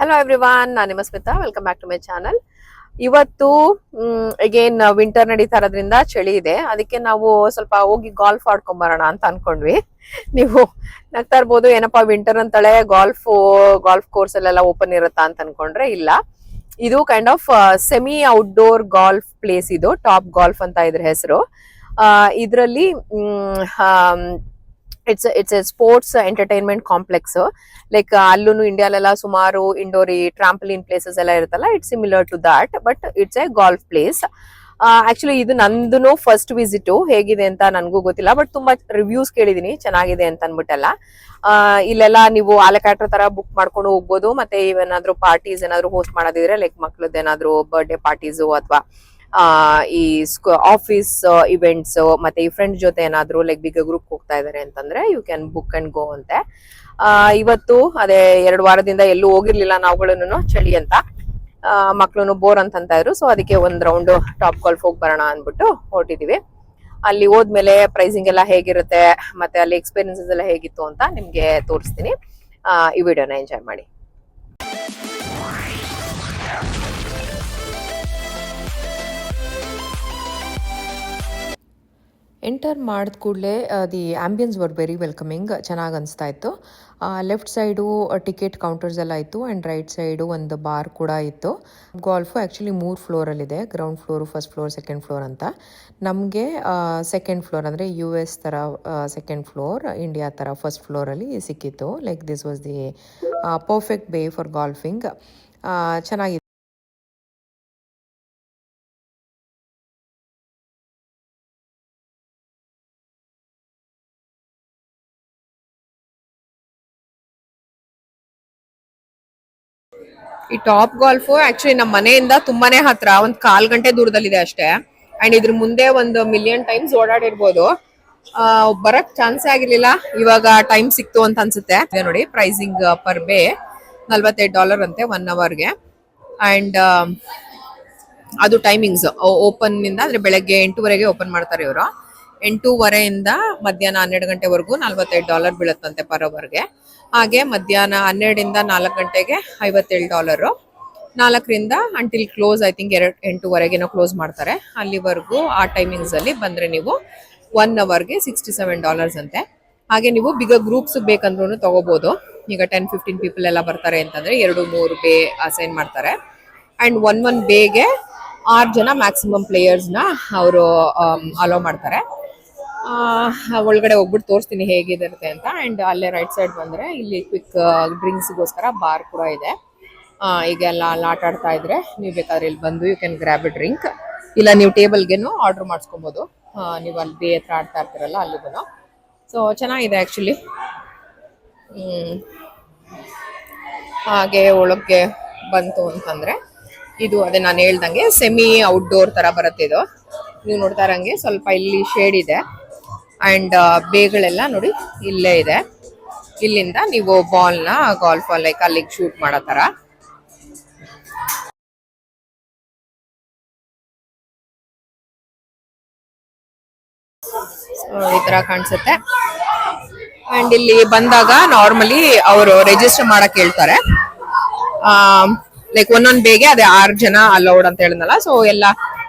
Hello everyone, ನಾನು ನಿಮ್ಮ Smita. Welcome back to my channel. ಇವತ್ತು ಅಗೇನ್ ವಿಂಟರ್ ನಡೀತಾ ಇರೋದ್ರಿಂದ ಚಳಿ ಇದೆ. ಅದಕ್ಕೆ ನಾವು ಸ್ವಲ್ಪ ಹೋಗಿ ಗಾಲ್ಫ್ ಆಡ್ಕೊಂಬರೋಣ ಅಂತ ಅನ್ಕೊಂಡ್ವಿ. ನೀವು ನಗ್ತಾ ಇರ್ಬೋದು, ಏನಪ್ಪಾ ವಿಂಟರ್ ಅಂತಾಳೆ ಗಾಲ್ಫ್ ಕೋರ್ಸ್ ಅಲ್ಲೆಲ್ಲ ಓಪನ್ ಇರುತ್ತಾ ಅಂತ ಅನ್ಕೊಂಡ್ರೆ ಇಲ್ಲ. ಇದು kind of semi outdoor golf place. ಇದು ಟಾಪ್ ಗಾಲ್ಫ್ ಅಂತ ಇದ್ರ ಹೆಸರು. ಇದರಲ್ಲಿ it's a sports entertainment complex. Like ಅಲ್ಲೂ ಇಂಡಿಯಾಲೆಲ್ಲ ಸುಮಾರು ಇಂಡೋರ್ ಟ್ರಾಂಪಲಿನ್ ಪ್ಲೇಸಸ್ ಎಲ್ಲ ಇರುತ್ತಲ್ಲ, it's similar to that, but it's a golf place. Actually ಇದು ನಂದು ಫಸ್ಟ್ ವಿಸಿಟ್. ಹೇಗಿದೆ ಅಂತ ನನಗೂ ಗೊತ್ತಿಲ್ಲ, ಬಟ್ ತುಂಬಾ ರಿವ್ಯೂಸ್ ಕೇಳಿದೀನಿ ಚೆನ್ನಾಗಿದೆ ಅಂತ ಅನ್ಬಿಟ್ಟೆಲ್ಲ. ಇಲ್ಲೆಲ್ಲ ನೀವು ಆಲೆಕ್ಯಾಟ್ರ್ ತರ ಬುಕ್ ಮಾಡ್ಕೊಂಡು ಹೋಗ್ಬೋದು. ಮತ್ತೆ ಏನಾದ್ರು ಪಾರ್ಟೀಸ್ ಏನಾದ್ರು ಹೋಸ್ಟ್ ಮಾಡೋದಿದ್ರೆ, ಲೈಕ್ ಮಕ್ಳದ್ದು ಏನಾದ್ರು ಬರ್ಡೇ ಪಾರ್ಟೀಸು ಅಥವಾ ಈ ಆಫೀಸ್ ಇವೆಂಟ್ಸ್, ಮತ್ತೆ ಈ ಫ್ರೆಂಡ್ಸ್ ಜೊತೆ ಏನಾದ್ರು ಲೈಕ್ ಬಿಗ್ ಗ್ರೂಪ್ ಹೋಗ್ತಾ ಇದಾರೆ ಅಂತಂದ್ರೆ you can book and go ಅಂತೆ. ಇವತ್ತು ಅದೇ 2 ವಾರದಿಂದ ಎಲ್ಲೂ ಹೋಗಿರ್ಲಿಲ್ಲ ನಾವುಗಳನ್ನು, ಚಳಿ ಅಂತ. ಮಕ್ಳು ಬೋರ್ ಅಂತ ಇದ್ರು. ಸೊ ಅದಕ್ಕೆ ಒಂದ್ ರೌಂಡ್ ಟಾಪ್ ಗಾಲ್ಫ್ ಹೋಗಿ ಬರೋಣ ಅಂದ್ಬಿಟ್ಟು ಹೊರಟಿದೀವಿ. ಅಲ್ಲಿ ಹೋದ್ಮೇಲೆ ಪ್ರೈಸಿಂಗ್ ಎಲ್ಲ ಹೇಗಿರುತ್ತೆ ಮತ್ತೆ ಅಲ್ಲಿ ಎಕ್ಸ್ಪೀರಿಯನ್ಸಸ್ ಎಲ್ಲ ಹೇಗಿತ್ತು ಅಂತ ನಿಮ್ಗೆ ತೋರಿಸ್ತೀನಿ. ಈ ವಿಡಿಯೋನ ಎಂಜಾಯ್ ಮಾಡಿ. ಎಂಟರ್ ಮಾಡಿದ ಕೂಡಲೇ the ambience was very welcoming. ಚೆನ್ನಾಗಿ ಅನಿಸ್ತಾ ಇತ್ತು. ಲೆಫ್ಟ್ ಸೈಡು ಟಿಕೆಟ್ ಕೌಂಟರ್ಸ್ ಎಲ್ಲ ಇತ್ತು ಆ್ಯಂಡ್ ರೈಟ್ ಸೈಡು ಒಂದು ಬಾರ್ ಕೂಡ ಇತ್ತು. ಗಾಲ್ಫು ಆ್ಯಕ್ಚುಲಿ 3 ಫ್ಲೋರಲ್ಲಿದೆ. Ground floor, first floor, second floor ಅಂತ. ನಮಗೆ ಸೆಕೆಂಡ್ ಫ್ಲೋರ್ ಅಂದರೆ US ಥರ ಸೆಕೆಂಡ್ ಫ್ಲೋರ್, ಇಂಡಿಯಾ ಥರ ಫಸ್ಟ್ ಫ್ಲೋರಲ್ಲಿ ಸಿಕ್ಕಿತ್ತು. Like this was the perfect bay for golfing. ಚೆನ್ನಾಗಿದೆ. ಈ ಟಾಪ್ ಗಾಲ್ಫ್ ಆಕ್ಚುಲಿ ನಮ್ಮ ಮನೆಯಿಂದ ತುಂಬಾನೇ ಹತ್ರ, 1/4 ಗಂಟೆ ದೂರದಲ್ಲಿದೆ ಅಷ್ಟೇ. ಅಂಡ್ ಇದ್ರ ಮುಂದೆ 1 ಮಿಲಿಯನ್ ಟೈಮ್ಸ್ ಓಡಾಡಿರ್ಬೋದು. ಬರಕ್ ಚಾನ್ಸೇ ಆಗಿರ್ಲಿಲ್ಲ. ಇವಾಗ ಟೈಮ್ ಸಿಕ್ತು ಅಂತ ಅನ್ಸುತ್ತೆ. ನೋಡಿ ಪ್ರೈಸಿಂಗ್ ಪರ್ ಬೇ $48 ಅಂತೆ 1 ಅವರ್ಗೆ. ಅಂಡ್ ಅದು ಟೈಮಿಂಗ್ಸ್ ಓಪನ್ ನಿಂದ ಅಂದ್ರೆ ಬೆಳಗ್ಗೆ 8:30ಗೆ ಓಪನ್ ಮಾಡ್ತಾರೆ ಇವರು. 8:30ಇಂದ ಮಧ್ಯಾಹ್ನ 12 ಗಂಟೆವರೆಗೂ $45 ಬೀಳುತ್ತಂತೆ ಪರ್ ಅವರ್ಗೆ. ಹಾಗೆ ಮಧ್ಯಾಹ್ನ 12ಇಂದ 4 ಗಂಟೆಗೆ $57. 4ರಿಂದ ಅಂಟಿಲ್ ಕ್ಲೋಸ್, ಐ ಥಿಂಕ್ 8:30ಗೆನೋ ಕ್ಲೋಸ್ ಮಾಡ್ತಾರೆ. ಅಲ್ಲಿವರೆಗೂ ಆ ಟೈಮಿಂಗ್ಸ್ ಅಲ್ಲಿ ಬಂದ್ರೆ ನೀವು 1 ಅವರ್ಗೆ $67 ಅಂತೆ. ಹಾಗೆ ನೀವು ಬಿಗ ಗ್ರೂಪ್ಸ್ ಬೇಕಂದ್ರೂ ತಗೋಬಹುದು. ಈಗ 10-15 ಪೀಪಲ್ ಎಲ್ಲ ಬರ್ತಾರೆ ಅಂತಂದ್ರೆ 2-3 ಬೇ ಅಸೈನ್ ಮಾಡ್ತಾರೆ. ಅಂಡ್ ಒಂದ್ ಬೇಗೆ 6 ಜನ ಮ್ಯಾಕ್ಸಿಮಮ್ ಪ್ಲೇಯರ್ಸ್ನ ಅವರು ಅಲೋ ಮಾಡ್ತಾರೆ. ಒಳಗಡೆ ಹೋಗ್ಬಿಟ್ಟು ತೋರಿಸ್ತೀನಿ ಹೇಗಿರುತ್ತೆ ಅಂತ. ಅಂಡ್ ಅಲ್ಲೇ ರೈಟ್ ಸೈಡ್ ಬಂದ್ರೆ ಇಲ್ಲಿ ಕ್ವಿಕ್ ಡ್ರಿಂಕ್ಸ್ಗೋಸ್ಕರ ಬಾರ್ ಕೂಡ ಇದೆ. ಈಗ ಎಲ್ಲ ಆಟ ಆಡ್ತಾ ಇದ್ರೆ ನೀವು ಬೇಕಾದ್ರೆ ಇಲ್ಲಿ ಬಂದು you can grab a drink. ಇಲ್ಲ ನೀವು ಟೇಬಲ್ಗೆನು ಆರ್ಡರ್ ಮಾಡಿಸ್ಕೊಬೋದು. ನೀವು ಅಲ್ಲಿ ಬೇ ಹತ್ರ ಆಡ್ತಾ ಇರ್ತೀರಲ್ಲ ಅಲ್ಲಿಗೂ. ಸೊ ಚೆನ್ನಾಗಿದೆ ಆ್ಯಕ್ಚುಲಿ. ಹಾಗೆ ಒಳಗೆ ಬಂತು ಅಂತಂದ್ರೆ ಇದು ಅದೇ ನಾನು ಹೇಳ್ದಂಗೆ ಸೆಮಿ ಔಟ್ಡೋರ್ ತರ ಬರುತ್ತೆ ಇದು. ನೀವು ನೋಡ್ತಾ ಇರಂಗೆ ಸ್ವಲ್ಪ ಇಲ್ಲಿ ಶೇಡ್ ಇದೆ. ಅಂಡ್ ಬೇಗಳೆಲ್ಲ ನೋಡಿ ಇಲ್ಲೇ ಇದೆ. ಇಲ್ಲಿಂದ ನೀವು ಬಾಲ್ನ ಗಾಲ್ಫ್ ಲೈಕ್ ಅಲ್ಲಿಗೆ ಶೂಟ್ ಮಾಡೋ ತರ. ಈ ತರ ಕಾಣಿಸುತ್ತೆ. ಅಂಡ್ ಇಲ್ಲಿ ಬಂದಾಗ ನಾರ್ಮಲಿ ಅವರು ರಿಜಿಸ್ಟರ್ ಮಾಡಕ್ ಹೇಳ್ತಾರೆ. ಲೈಕ್ ಒಂದೊಂದ್ ಬೇಗೆ ಅದೇ 6 ಜನ ಅಲೌಡ್ ಅಂತ ಹೇಳಿದ್ನಲ್ಲ. ಸೊ ಎಲ್ಲ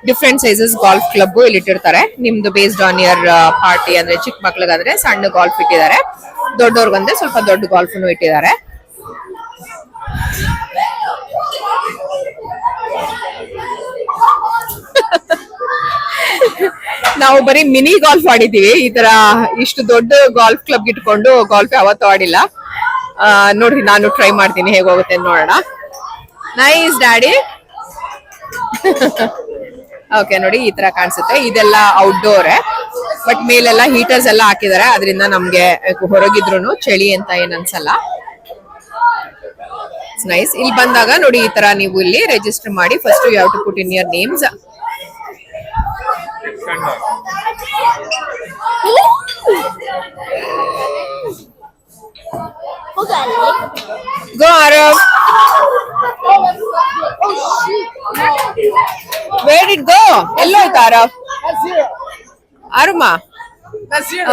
ಡಿಫ್ರೆಂಟ್ ಸೈಜಸ್ ಗಾಲ್ಫ್ ಕ್ಲಬ್ ಇಲ್ಲಿ ಇಟ್ಟಿರ್ತಾರೆ. ನಿಮ್ದು ಬೇಸ್ಡ್ ಆನ್ ಯರ್ ಪಾರ್ಟಿ. ಅಂದ್ರೆ ಚಿಕ್ಕ ಮಕ್ಳಿಗಾದ್ರೆ ಸಣ್ಣ ಗಾಲ್ಫ್ ಇಟ್ಟಿದ್ದಾರೆ, ದೊಡ್ಡವ್ರಿಗಂದ್ರೆ ಸ್ವಲ್ಪ ದೊಡ್ಡ ಗಾಲ್ಫ್ನು ಇಟ್ಟಿದ್ದಾರೆ. ನಾವು ಬರೀ ಮಿನಿ ಗಾಲ್ಫ್ ಆಡಿದೀವಿ. ಈ ತರ ಇಷ್ಟು ದೊಡ್ಡ ಗಾಲ್ಫ್ ಕ್ಲಬ್ ಇಟ್ಕೊಂಡು ಗಾಲ್ಫ್ ಯಾವತ್ತೂ ಆಡಿಲ್ಲ. ನೋಡ್ರಿ ನಾನು ಟ್ರೈ ಮಾಡ್ತೀನಿ ಹೇಗೋಗುತ್ತೆ ನೋಡೋಣ. Nice daddy. ಓಕೆ ನೋಡಿ ಈ ತರ ಕಾಣಿಸುತ್ತೆ. ಇದೆಲ್ಲ ಔಟ್ಡೋರ್, ಬಟ್ ಮೇಲೆಲ್ಲ ಹೀಟರ್ಸ್ ಎಲ್ಲ ಹಾಕಿದ್ದಾರೆ. ಅದರಿಂದ ನಮ್ಗೆ ಹೊರಗಿದ್ರು ಚಳಿ ಅಂತ ಏನ್ ಅನ್ಸಲ್ಲ. ನೈಸ್. ಇಲ್ಲಿ ಬಂದಾಗ ನೋಡಿ ಈ ತರ ನೀವು ಇಲ್ಲಿ ರಿಜಿಸ್ಟರ್ ಮಾಡಿ. First you have to put in your names. Go Arav. Where did go? Hello Arav. Aruma.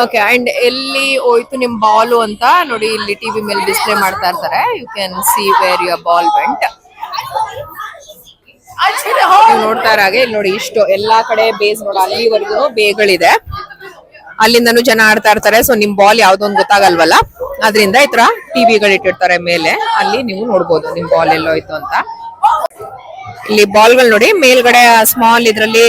Okay and ಎಲ್ಲಿ ಹೋಯ್ತು ನಿಮ್ ಬಾಲು ಅಂತ ನೋಡಿ, ಇಲ್ಲಿ ಟಿವಿ ಮೇಲೆ ಡಿಸ್ಪ್ಲೇ ಮಾಡ್ತಾ ಇರ್ತಾರೆ. You can see where your ball went. ನೋಡ್ತಾ ಇರಾಗೆ ಇಲ್ಲಿ ನೋಡಿ, ಇಷ್ಟು ಎಲ್ಲಾ ಕಡೆ ಬೇಸ್ ನೋಡಿ ಅಲ್ಲಿವರೆಗೂ ಬೇಗಳಿದೆ. ಅಲ್ಲಿಂದನೂ ಜನ ಆಡ್ತಾ ಇರ್ತಾರೆ. ಸೊ ನಿಮ್ ಬಾಲ್ ಯಾವ್ದೊಂದು ಗೊತ್ತಾಗಲ್ವಲ್ಲ, ಅದರಿಂದ ಈ ತರ ಟಿವಿಗಳು ಇಟ್ಟಿರ್ತಾರೆ ಮೇಲೆ. ಅಲ್ಲಿ ನೀವು ನೋಡ್ಬೋದು ನಿಮ್ ಬಾಲ್ ಎಲ್ಲೋಯ್ತು ಅಂತ. ಇಲ್ಲಿ ಬಾಲ್ಗಳು ನೋಡಿ ಮೇಲ್ಗಡೆ ಸ್ಮಾಲ್ ಇದ್ರಲ್ಲಿ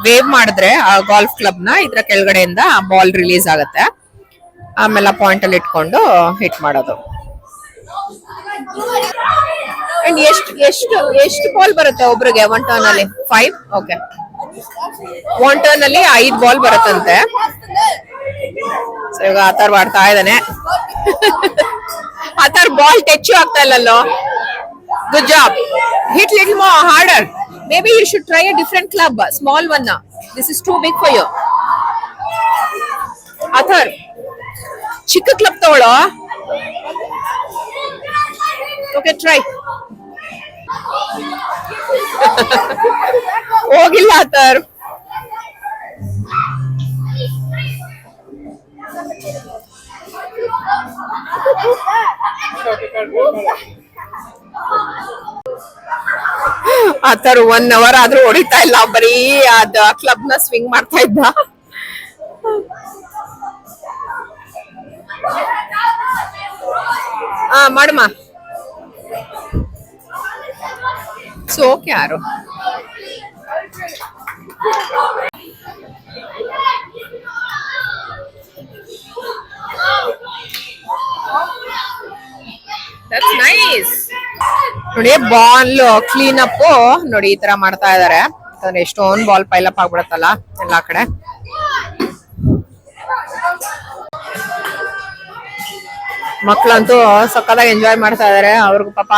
ವೇವ್ ಮಾಡಿದ್ರೆ ಆ ಗಾಲ್ಫ್ ಕ್ಲಬ್ ನ ಇದ್ರ ಕೆಳಗಡೆಯಿಂದ ಬಾಲ್ ರಿಲೀಸ್ ಆಗುತ್ತೆ. ಆಮೇಲೆ ಪಾಯಿಂಟ್ ಅಲ್ಲಿ ಇಟ್ಕೊಂಡು ಹಿಟ್ ಮಾಡೋದು. ಅಂಡ್ ಎಷ್ಟು ಬಾಲ್ ಬರುತ್ತೆ ಒಬ್ರಿಗೆ ಒನ್ ಟರ್ನ್ ಅಲ್ಲಿ? 5. ಓಕೆ, ಒನ್ ಟರ್ನ್ ಅಲ್ಲಿ 5 ಬಾಲ್ ಬರುತ್ತಂತೆ. ಸೊ ಈಗ ಆತರ ಆಡ್ತಾ ಇದ್ದಾನೆ. ಆತರ ಬಾಲ್ ಟಚ್ ಆಗ್ತಾ ಇಲ್ಲಲ್ಲೋ. Good job. Hit little more harder. Maybe you should try a different club, small one now. This is too big for you. Athar, chikka club togolo. Okay, try. Hogilla Athar. ಆತರ 1 hour ಆದ್ರೂ ಹೊಡಿತಾ ಇಲ್ಲ, ಬರೀ ಅದ club ನ swing ಮಾಡ್ತಾ ಇದ್ದ. ಮಾಡಮ್ಮ. ಸೊ ಓಕೆ ಯಾರು That's nice. ನೋಡಿ ಬಾಲ್ ಕ್ಲೀನ್ ಅಪ್ ನೋಡಿ ಈ ತರ ಮಾಡ್ತಾ ಇದಾರೆ. ಎಷ್ಟೊಂದು ಬಾಲ್ ಪೈಲಪ್ ಆಗ್ಬಿಡತ್ತಲ್ಲ ಎಲ್ಲಾ ಕಡೆ. ಮಕ್ಳಂತೂ ಸಕ್ಕತ್ತಾಗಿ ಎಂಜಾಯ್ ಮಾಡ್ತಾ ಇದಾರೆ. ಅವ್ರಿಗೂ ಪಾಪ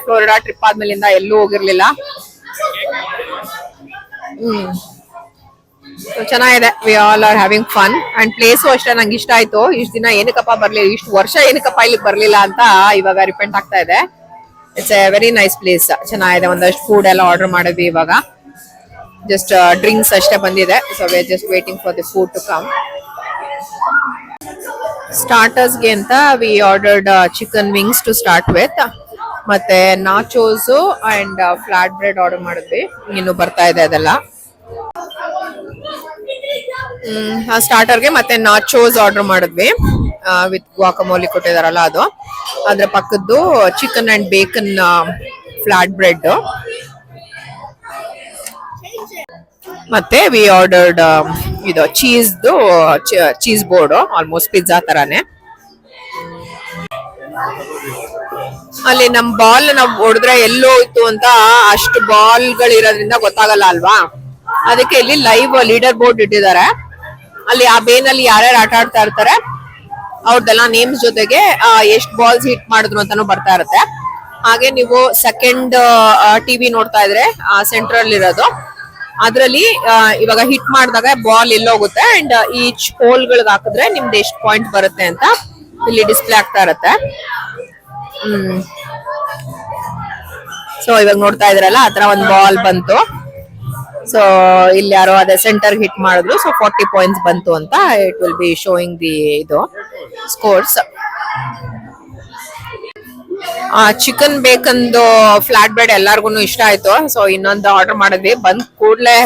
ಫ್ಲೋರಿಡಾ ಟ್ರಿಪ್ ಆದ್ಮೇಲಿಂದ ಎಲ್ಲೂ ಹೋಗಿರ್ಲಿಲ್ಲ. ಚೆನ್ನಾಗಿದೆ. We all are having fun and place ಅಷ್ಟೇ ನಂಗೆ ಇಷ್ಟ ಆಯ್ತು. ಇಷ್ಟು ದಿನ ಏನಕ್ಕಪ್ಪ ಬರ್ಲಿಲ್ಲ, ಇಷ್ಟು ವರ್ಷ ಏನಕ್ಕಪ್ಪ ಇಲ್ಲಿಗೆ ಬರ್ಲಿಲ್ಲ ಅಂತ ಇವಾಗ ರಿಪೆಂಟ್ ಆಗ್ತಾ ಇದೆ. It's A very nice place. ಚೆನ್ನಾಗಿದೆ. ಒಂದಷ್ಟು ಫುಡ್ ಎಲ್ಲ ಆರ್ಡರ್ ಮಾಡಿದ್ವಿ. ಇವಾಗ ಜಸ್ಟ್ ಡ್ರಿಂಕ್ಸ್ ಅಷ್ಟೇ ಬಂದಿದೆ. So we are just waiting for the food to come. ಸ್ಟಾರ್ಟರ್ಸ್ಗೆ ಅಂತ we ordered chicken wings to start with, ಮತ್ತೆ nachos and flat bread order ಮಾಡಿದ್ವಿ. ಇನ್ನು ಬರ್ತಾ ಇದೆ ಅದೆಲ್ಲ. ಸ್ಟಾರ್ಟರ್ಗೆ ಮತ್ತೆ ನಾಚೋಸ್ ಆರ್ಡರ್ ಮಾಡಿದ್ವಿ ವಿತ್ ಗ್ವಾಕಮೋಲಿ ಕೊಟ್ಟಿದಾರಲ್ಲ ಅದು. ಅದ್ರ ಪಕ್ಕದ್ದು chicken and bacon flat bread. ಮತ್ತೆ ವಿ ಆರ್ಡರ್ಡ್ ಇದು ಚೀಸ್ ಬೋರ್ಡ್, ಆಲ್ಮೋಸ್ಟ್ ಪಿಜ್ಜಾ ತರಾನೇ. ಅಲ್ಲಿ ನಮ್ ಬಾಲ್ ನಾವ್ ಹೊಡೆದ್ರೆ ಎಲ್ಲೋಯ್ತು ಅಂತ ಅಷ್ಟು ಬಾಲ್ಗಳು ಇರೋದ್ರಿಂದ ಗೊತ್ತಾಗಲ್ಲ ಅಲ್ವಾ. ಅದಕ್ಕೆ ಇಲ್ಲಿ ಲೈವ್ ಲೀಡರ್ ಬೋರ್ಡ್ ಇಟ್ಟಿದ್ದಾರೆ. ಅಲ್ಲಿ ಆ ಬೇನಲ್ಲಿ ಯಾರ್ಯಾರು ಆಟ ಆಡ್ತಾ ಇರ್ತಾರೆ ಅವ್ರದ್ದೆಲ್ಲ ನೇಮ್ಸ್ ಜೊತೆಗೆ ಎಷ್ಟು ಬಾಲ್ಸ್ ಹಿಟ್ ಮಾಡಿದ್ರು ಅಂತಾನು ಬರ್ತಾ ಇರುತ್ತೆ. ಹಾಗೆ ನೀವು ಸೆಕೆಂಡ್ ಟಿವಿ ನೋಡ್ತಾ ಇದ್ರೆ ಸೆಂಟ್ರಲ್ ಇರೋದು, ಅದ್ರಲ್ಲಿ ಇವಾಗ ಹಿಟ್ ಮಾಡಿದಾಗ ಬಾಲ್ ಎಲ್ಲೋಗುತ್ತೆ ಅಂಡ್ ಈಚ್ ಹೋಲ್ ಗಳಿಗೆ ಹಾಕಿದ್ರೆ ನಿಮ್ದು ಎಷ್ಟು ಪಾಯಿಂಟ್ ಬರುತ್ತೆ ಅಂತ ಇಲ್ಲಿ ಡಿಸ್ಪ್ಲೇ ಆಗ್ತಾ ಇರುತ್ತೆ. ಸೊ ಇವಾಗ ನೋಡ್ತಾ ಇದ್ರಲ್ಲ ಆತರ ಒಂದ್ ಬಾಲ್ ಬಂತು. ಸೊ ಇಲ್ಲಿ ಯಾರೋ ಅದೇ ಸೆಂಟರ್ ಹಿಟ್ ಮಾಡಿದ್ರು. ಸೊ 40 ಪಾಯಿಂಟ್ಸ್ ಬಂತು ಅಂತ it will be showing the ಇದು ಸ್ಕೋರ್ಸ್. ಚಿಕನ್ ಬೇಕಂದು ಫ್ಲಾಟ್ ಬ್ರೆಡ್ ಎಲ್ಲಾರ್ಗು ಇಷ್ಟ ಆಯ್ತು. ಸೊ ಇನ್ನೊಂದು ಆರ್ಡರ್ ಮಾಡಿದ್ವಿ. ಬಂದ್ ಕೂಡ್ಲೆ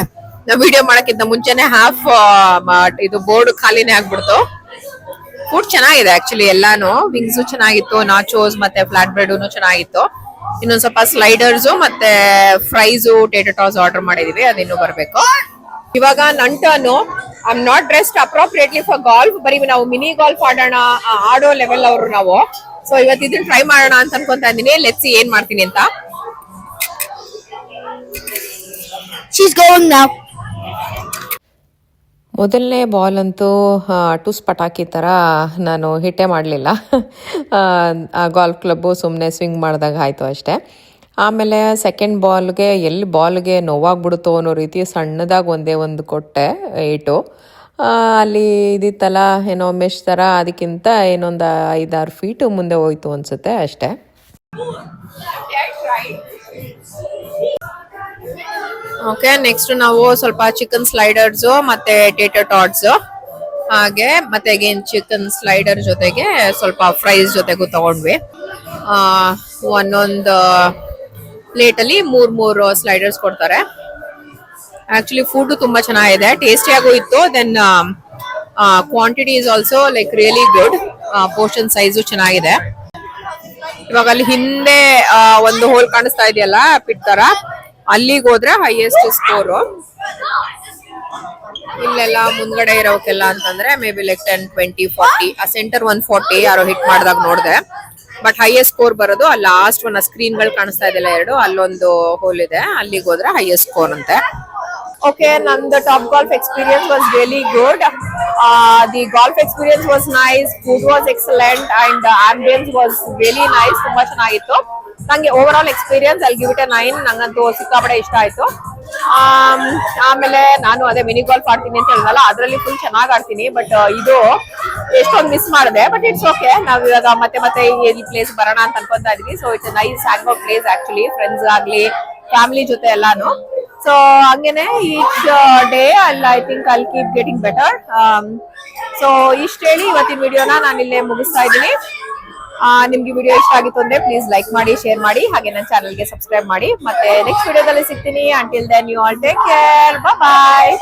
ನಾವು ವಿಡಿಯೋ ಮಾಡಕ್ಕಿಂತ ಮುಂಚೆನೆ ಹಾಫ್ ಇದು ಬೋರ್ಡ್ ಖಾಲಿನೇ ಆಗ್ಬಿಡ್ತು. ಫುಡ್ ಚೆನ್ನಾಗಿದೆ ಆಕ್ಚುಲಿ ಎಲ್ಲಾನು. ವಿಂಗ್ಸ್ ಚೆನ್ನಾಗಿತ್ತು, ನಾಚೋಸ್ ಮತ್ತೆ ಫ್ಲಾಟ್ ಬ್ರೆಡ್ ಚೆನ್ನಾಗಿತ್ತು. ಇನ್ನೊಂದ್ ಸ್ವಲ್ಪ ಸ್ಲೈಡರ್ಸ್ ಮತ್ತೆ ಫ್ರೈಸ್, ಟೇಟೋಟಾಸ್ ಆರ್ಡರ್ ಮಾಡಿದೀವಿ, ಅದಿನ್ನು ಬರ್ಬೇಕು. ಇವಾಗ ನನ್ turn. I am not dressed appropriately for golf. ಬರೀ ನಾವು ಮಿನಿ ಗಾಲ್ಫ್ ಆಡೋ ಲೆವೆಲ್ ಅವರು ನಾವು. ಸೊ ಇವತ್ತು ಇದನ್ನ ಟ್ರೈ ಮಾಡೋಣ ಅಂತ ಅನ್ಕೊಂತಾ ಇದ್ದೀನಿ. ಲೆಟ್ಸ್ ಸಿ ಏನ್ ಮಾಡ್ತೀನಿ ಅಂತ. She's going now. ಮೊದಲನೇ ಬಾಲ್ ಅಂತೂ ಟುಸ್ ಪಟಾಕಿ ಥರ ನಾನು ಹಿಟ್ಟೇ ಮಾಡಲಿಲ್ಲ. ಗಾಲ್ಫ್ ಕ್ಲಬ್ಬು ಸುಮ್ಮನೆ ಸ್ವಿಂಗ್ ಮಾಡಿದಾಗ ಆಯಿತು ಅಷ್ಟೇ. ಆಮೇಲೆ ಸೆಕೆಂಡ್ ಬಾಲ್ಗೆ ಎಲ್ಲಿ ಬಾಲ್ಗೆ ನೋವಾಗ್ಬಿಡುತ್ತೋ ಅನ್ನೋ ರೀತಿ ಸಣ್ಣದಾಗಿ ಒಂದೇ ಒಂದು ಕೊಟ್ಟೆ ಏಟು. ಅಲ್ಲಿ ಇದಿತ್ತಲ್ಲ ಏನೋ ಮೆಶ್ ಥರ, ಅದಕ್ಕಿಂತ ಏನೊಂದು 5-6 ಫೀಟು ಮುಂದೆ ಹೋಯ್ತು ಅನಿಸುತ್ತೆ ಅಷ್ಟೇ. ಓಕೆ, ನೆಕ್ಸ್ಟ್ ನಾವು ಸ್ವಲ್ಪ ಚಿಕನ್ ಸ್ಲೈಡರ್ಸ್ ಮತ್ತೆ ಟೇಟರ್ ಟಾಟ್ಸ್ ಹಾಗೆ ಮತ್ತೆ ಅಗೇನ್ ಚಿಕನ್ ಸ್ಲೈಡರ್ ಜೊತೆಗೆ ಸ್ವಲ್ಪ ಫ್ರೈಸ್ ಜೊತೆಗೂ ತಗೊಂಡ್ವಿ. ಆ ಒಂದೊಂದು ಪ್ಲೇಟ್ ಅಲ್ಲಿ ಮೂರ್ ಸ್ಲೈಡರ್ಸ್ ಕೊಡ್ತಾರೆ. ಆಕ್ಚುಲಿ ಫುಡ್ ತುಂಬಾ ಚೆನ್ನಾಗಿದೆ, ಟೇಸ್ಟಿಯಾಗೂ ಇತ್ತು. Then quantity is also like really good. Portion size ಚೆನ್ನಾಗಿದೆ. ಇವಾಗ ಅಲ್ಲಿ ಹಿಂದೆ ಒಂದು ಹೋಲ್ ಕಾಣಿಸ್ತಾ ಇದೆಯಲ್ಲ ಪಿಟ್ ತರ, ಅಲ್ಲಿಗೆ ಹೋದ್ರೆ ಹೈಯೆಸ್ಟ್ ಸ್ಕೋರು. ಇಲ್ಲೆಲ್ಲ ಮುಂದ್ಗಡೆ ಇರೋಕೆಲ್ಲ ಅಂತಂದ್ರೆ ಮೇ ಬಿ ಲೈಕ್ 10, 20, 40. ಆ ಸೆಂಟರ್ 140 ಯಾರೋ ಹಿಟ್ ಮಾಡಿದಾಗ ನೋಡಿದೆ. ಬಟ್ ಹೈಯೆಸ್ಟ್ ಸ್ಕೋರ್ ಬರೋದು ಆ ಲಾಸ್ಟ್ ಒನ್ ಸ್ಕ್ರೀನ್ ಗಳು ಕಾಣಿಸ್ತಾ ಇದೆಯಲ್ಲ ಎರಡು, ಅಲ್ಲೊಂದು ಹೋಲ್ ಇದೆ, ಅಲ್ಲಿಗೆ ಹೋದ್ರೆ ಹೈಯೆಸ್ಟ್ ಸ್ಕೋರ್ ಅಂತೆ. Okay, the Top Golf experience was really good. The golf experience was nice, food was excellent, and the ambience was really nice. ತುಂಬಾ ಚೆನ್ನಾಗಿತ್ತು. ನಂಗೆ ಓವರ್ ಆಲ್ ಎಕ್ಸ್ಪೀರಿಯನ್ಸ್ ಅಲ್ಲಿ ಗಿವ್ ಇಟ್ ಎ 9. ನಂಗಂತೂ ಸಿಕ್ಕಾಪಟ್ಟೆ ಇಷ್ಟ ಆಯ್ತು. ಆಮೇಲೆ ನಾನು ಅದೇ ಮಿನಿ ಗಾಲ್ಫ್ ಆಡ್ತೀನಿ ಅಂತ ಹೇಳಿದ್ನಲ್ಲ, ಅದ್ರಲ್ಲಿ ಫುಲ್ ಚೆನ್ನಾಗಿ ಆಡ್ತೀನಿ. ಬಟ್ ಇದು ಎಷ್ಟೊಂದು ಮಿಸ್ ಮಾಡಿದೆ. ಬಟ್ ಇಟ್ಸ್ ಓಕೆ, ನಾವ್ ಇವಾಗ ಮತ್ತೆ ಈ ಪ್ಲೇಸ್ ಬರೋಣ ಅಂತ ಅನ್ಕೊಂತಾ ಇದೀವಿ. So it's nice hang out place actually, friends ಆಗ್ಲಿ ಫ್ಯಾಮಿಲಿ ಜೊತೆ ಎಲ್ಲಾನು. ಸೊ ಹಂಗೇನೆ each day I think I'll keep getting better. So ಇಷ್ಟು ಹೇಳಿ ಇವತ್ತಿನ ವಿಡಿಯೋನ ನಾನು ಇಲ್ಲೇ ಮುಗಿಸ್ತಾ ಇದ್ದೀನಿ. ನಿಮ್ಗೆ ವಿಡಿಯೋ ಇಷ್ಟ ಆಗಿತ್ತು ಅಂದ್ರೆ ಪ್ಲೀಸ್ ಲೈಕ್ ಮಾಡಿ, ಶೇರ್ ಮಾಡಿ, ಹಾಗೆ ನನ್ನ ಚಾನಲ್ಗೆ ಸಬ್ಸ್ಕ್ರೈಬ್ ಮಾಡಿ. ಮತ್ತೆ ನೆಕ್ಸ್ಟ್ ವಿಡಿಯೋದಲ್ಲಿ ಸಿಗ್ತೀನಿ. Until then you all take care, bye.